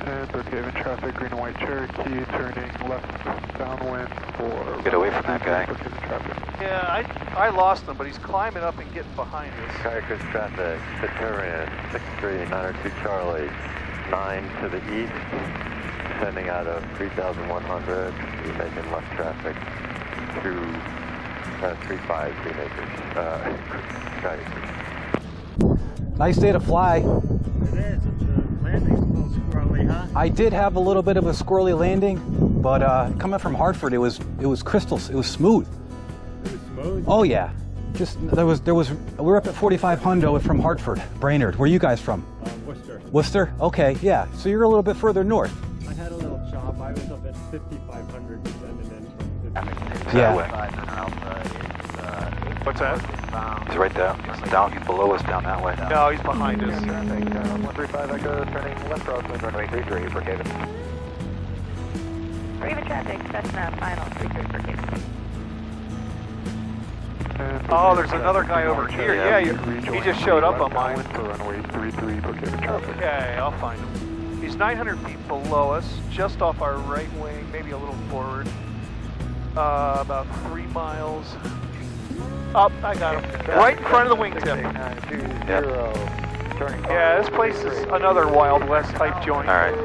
And Brookhaven traffic, green and white Cherokee, turning left downwind for... Get away from that guy. Brookhaven traffic. Yeah, I lost him, but he's climbing up and getting behind us. Skyacres traffic, Centurion, 63902 Charlie, 9 to the east, descending out of 3100, you're making left traffic to 35 Green Acres, Skyacres. Nice day to fly. It is, it's a landing's a little squirrely, huh? I did have a little bit of a squirrely landing, but coming from Hartford, it was crystal, it was smooth. It was smooth? Oh yeah. Just, we were up at 45 Hundo from Hartford, Brainerd. Where are you guys from? Worcester. Worcester? Okay, yeah. So you're a little bit further north. I had a little chop. I was up at 5,500 descending in from 50. Yeah. What's that? He's right down. He's down. He's below us down that way. No, he's behind us. 135 Echo, turning left crosswind, runway 33, Brookhaven. Brookhaven traffic, that's not final, 33 Brookhaven. Oh, there's another guy over here. Yeah, he just showed up on mine. For runway 33, Brookhaven traffic. Okay, I'll find him. He's 900 feet below us, just off our right wing, maybe a little forward. About 3 miles. Up, I got him. Right in front of the wingtip. Yeah, this place is another Wild West type joint. All right.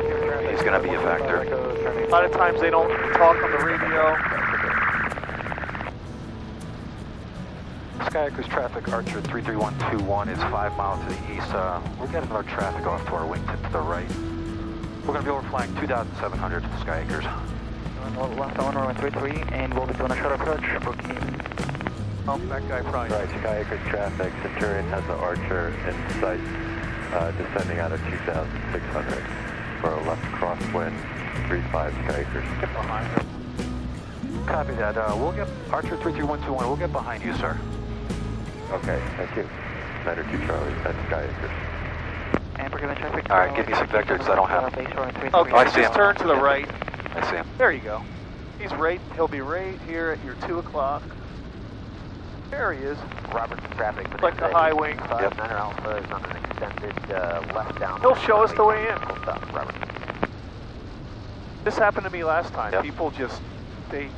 He's going to be a factor. A lot of times they don't talk on the radio. Skyacres traffic, Archer 33121 is 5 miles to the east. We're getting our traffic off to our wingtip to the right. We're going to be overflying 2,700 Skyacres. Left on runway 33, and we'll be doing a short approach. Oh, that guy probably. Right, Skyacres traffic, Centurion has the Archer in sight, descending out of 2,600 for a left crosswind, 35 Skyacres. Get behind him. Copy that. We'll get Archer 33121. We'll get behind you, sir. Okay, thank you. 902 Charlie, that's Skyacres. And Brookhaven traffic. All right, give me some vectors. I don't have them. Okay, I see just him. turn to the right. I see him. There you go. He'll be right here at your 2 o'clock. There he is. Robert's traffic. Like the high wing. Yep. Center Alpha is on an extended left down. He'll show us the way in. Full stop, Robert. This happened to me last time. Yep. People just, they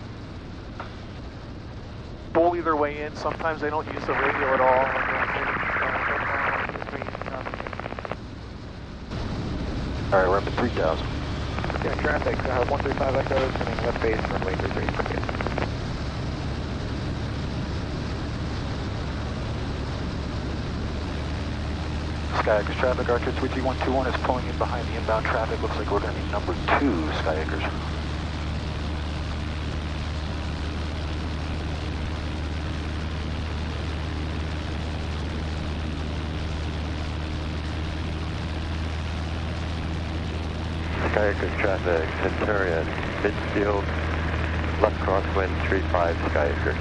bully their way in. Sometimes they don't use the radio at all. All right, we're up at 3,000. Okay, traffic, 135 Echo, turning left base, runway 33, Brookhaven. Skyacres traffic, Archer 33121 is pulling in behind the inbound traffic. Looks like we're going to be number 2 Skyacres. Skyacres traffic, Centurion, midfield, left crosswind, 35 Skyacres.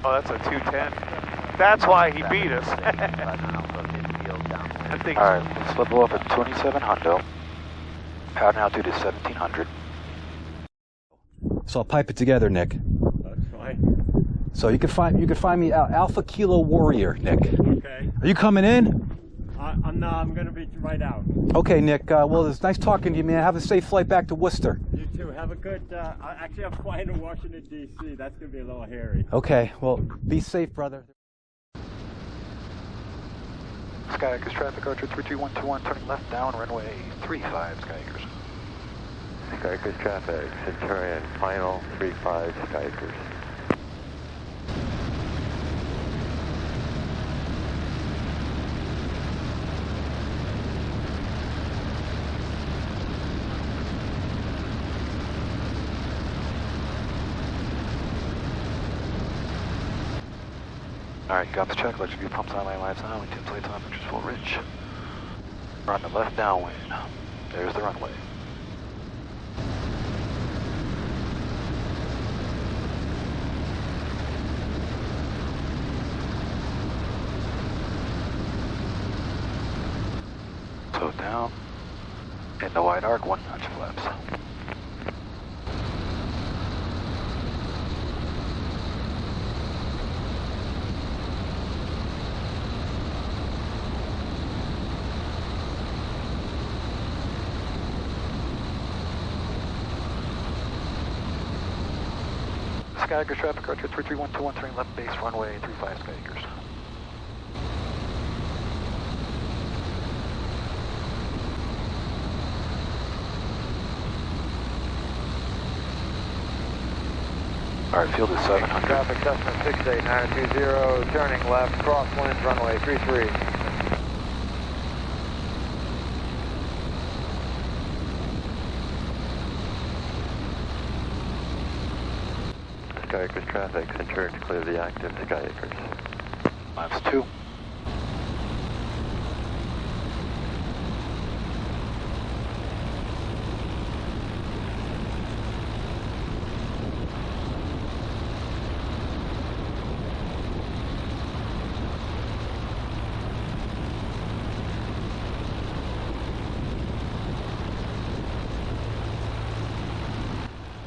Oh, that's a 210. That's why he beat us. I think. All right, let's level up at 2700. Power altitude is 1700. So I'll pipe it together, Nick. That's fine. So you can find me Alpha Kilo Warrior, Nick. Okay. Are you coming in? I'm going to be right out. Okay, Nick. Well, it's nice talking to you, man. Have a safe flight back to Worcester. You too. Have a good, actually I'm flying to Washington, D.C. That's going to be a little hairy. Okay, well, be safe, brother. Skyacres traffic, Archer 33121, turning left down, runway 35 Skyacres. Skyacres traffic, Centurion, final, 35 Skyacres. Alright, got the check. Electric view pumps on my lights on. We tip plate time, which is full ridge. We're on the left downwind. There's the runway. So down. In the wide arc, 1 notch flaps. Sky Acres traffic, Archer 33121, turning left base, runway 35 Sky Acres. Alright, field is 700. Traffic, Cessna 68920, turning left, crosswind, runway 33. Sky Acres traffic, Centurion to clear the active Sky Acres. Miles 2.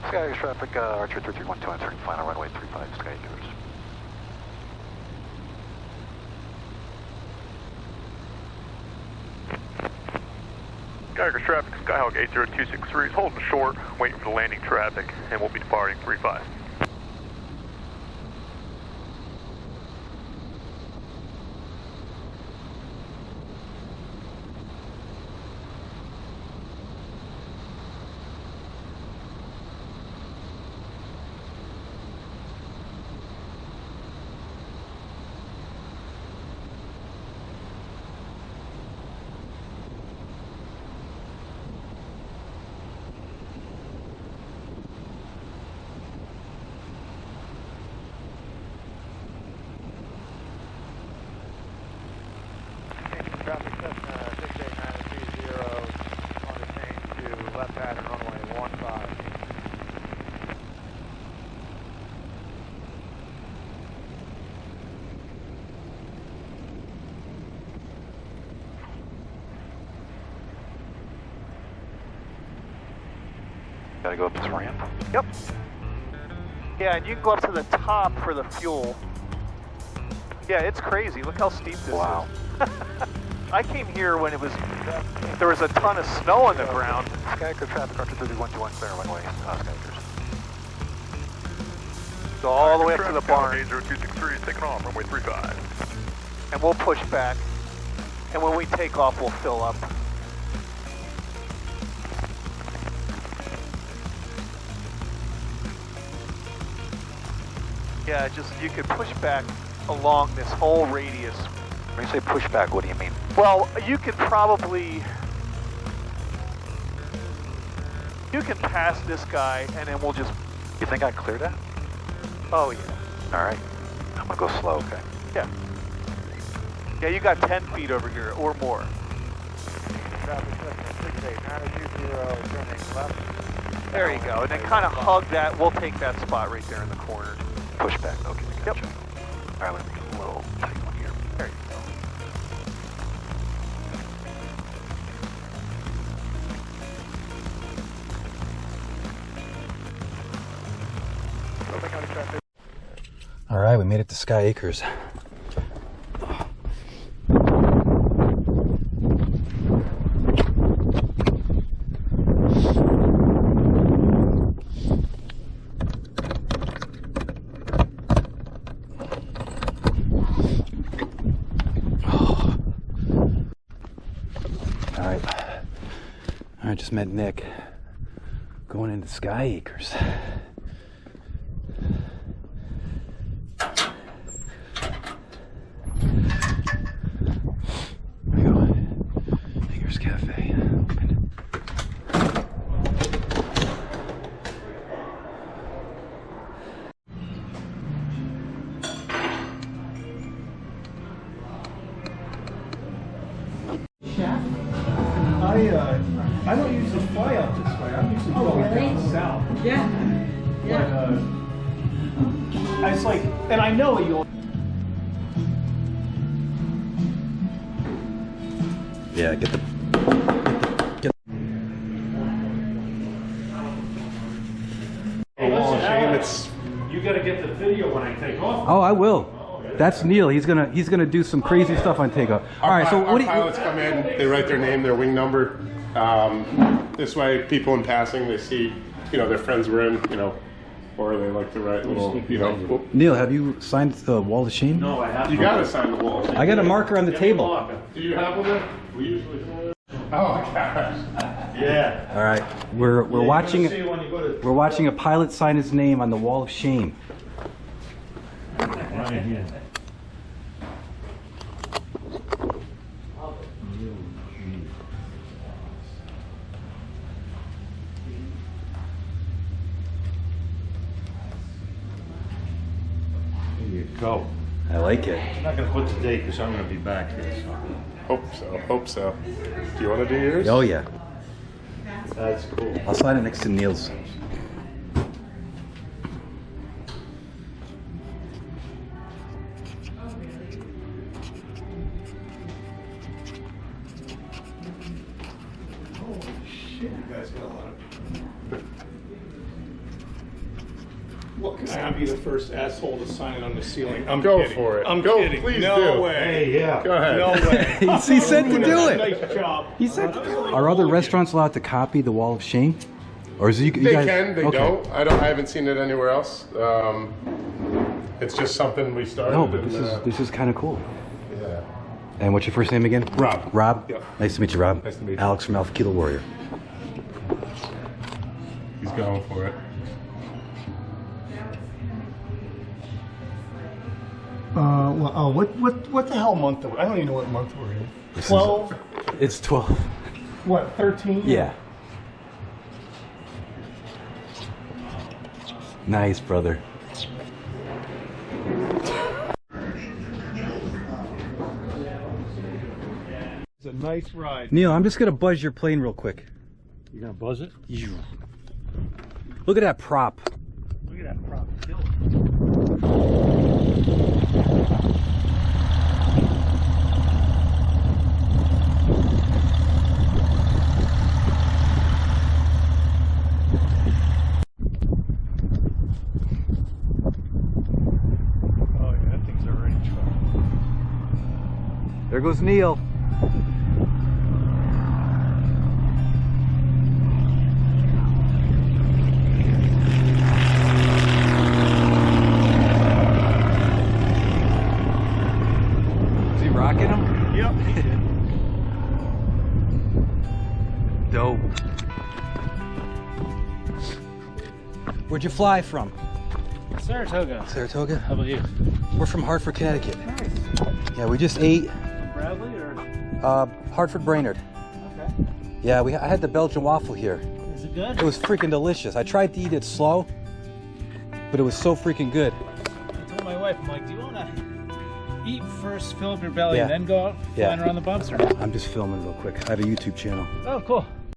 Sky Acres traffic, Archer 3312, turning final runway 35 Sky Acres. Sky Acres traffic, Skyhawk 80263 is holding short, waiting for the landing traffic, and we'll be departing 35. Traffic, Cessna 68930, on the change to left pattern, runway 15. Gotta go up this ramp. Yep. Yeah, and you can go up to the top for the fuel. Yeah, it's crazy. Look how steep this Wow. is. I came here when there was a ton of snow on the ground. Sky Acres traffic, Archer 3121, clear runway, Sky Acres. Go all the way up to the barn. 80263 is taking off, runway 35. And we'll push back. And when we take off, we'll fill up. Yeah, just you could push back along this whole radius. When you say pushback, what do you mean? Well, you could probably, you can pass this guy and then we'll just, You think I cleared that? oh yeah. Alright. I'm gonna go slow, okay? Yeah. Yeah, you got 10 feet over here or more. Traffic, Cessna 68920, turning left. There you go. And then kind of hug that. We'll take that spot right there in the corner. Pushback, okay, gotcha. Yep. Alright, let me get a little tight one here. There you go. All right, we made it to Sky Acres. I just met Nick going into Sky Acres. There we go. Hangars Cafe. Open. I don't usually fly out this way. I'm usually going down south. Yeah. Yeah. But it's like, and I know you'll. Yeah, get the. Hey, listen, Shane, it's you got to get the video when I take off. Oh, I will. That's Neil. He's gonna do some crazy stuff on takeoff. All right. So what do you? Pilots come in. They write their name, their wing number. This way, people in passing, they see, their friends were in, or they like to write little, you know. Neil, have you signed the wall of shame? No, I have. You gotta sign the wall. I got a marker on the table. Do you have one there? We usually. Oh gosh. Yeah. All right, we're watching a pilot sign his name on the wall of shame. Right here. There you go. I like it. I'm not gonna put the date because I'm gonna be back here. So. Hope so. Hope so. Do you want to do yours? Oh yeah. That's cool. I'll sign it next to Neil's. What can I be the first asshole to sign it on the ceiling? I'm Go kidding. for it. I'm Go, kidding. please no do. way. Hey, yeah. Go ahead. No way. He said to do it. Nice job. He said. Are other restaurants allowed to copy the wall of shame, or is it you They guys? can. They okay. don't. I haven't seen it anywhere else. It's just something we started. No, but and, this is kind of cool. Yeah. And what's your first name again? Rob. Rob? Yep. Nice to meet you, Rob. Nice to meet you. Alex from Alpha Kilo Warrior. He's going for it. What the hell month are we? I don't even know what month we're in. 12? It's 12. What, 13? Yeah. Nice, brother. It's a nice ride. Neil, I'm just gonna buzz your plane real quick. You gonna buzz it? Look at that prop. Look at that prop. Oh yeah, that thing's already trucked. There goes Neil. Is he rocking him? Yep, he did. Dope. Where'd you fly from? Saratoga. Saratoga? How about you? We're from Hartford, Connecticut. Nice. Yeah, we just ate. Bradley or? Hartford Brainerd. Okay. Yeah, I had the Belgian waffle here. Is it good? It was freaking delicious. I tried to eat it slow, but it was so freaking good. I told my wife, I'm like, do you want to eat first, fill up your belly, Yeah. and then go out flying around the bumps? Or not? I'm just filming real quick. I have a YouTube channel. Oh, cool.